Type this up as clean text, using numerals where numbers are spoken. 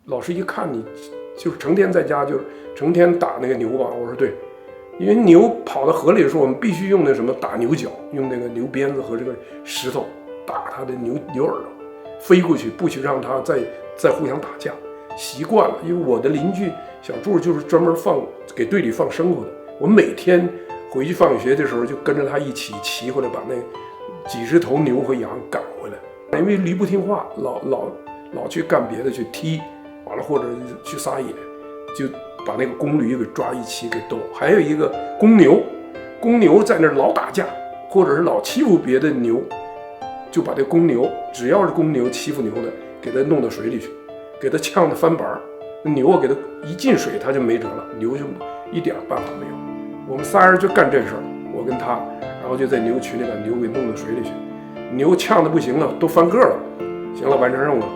老师一看你就是成天在家就是成天打那个牛吧，我说对，因为牛跑到河里的时候，我们必须用那什么打牛角，用那个牛鞭子和这个石头打它的牛耳朵，飞过去，不许让它再互相打架。习惯了，因为我的邻居小柱就是专门给队里放牲口的，我每天回去放学的时候就跟着他一起骑回来，把那几十头牛和羊赶回来。因为驴不听话，老去干别的，去踢，完了或者去撒野，就把那个公驴给抓一起给斗。还有一个公牛在那老打架，或者是老欺负别的牛，就把这公牛，只要是公牛欺负牛的，给它弄到水里去，给它呛得翻板。牛啊，给它一进水，它就没辙了，牛就一点办法没有。我们仨人就干这事儿，我跟他，然后就在牛群里把牛给弄到水里去，牛呛得不行了，都翻个了。行了，完成任务了。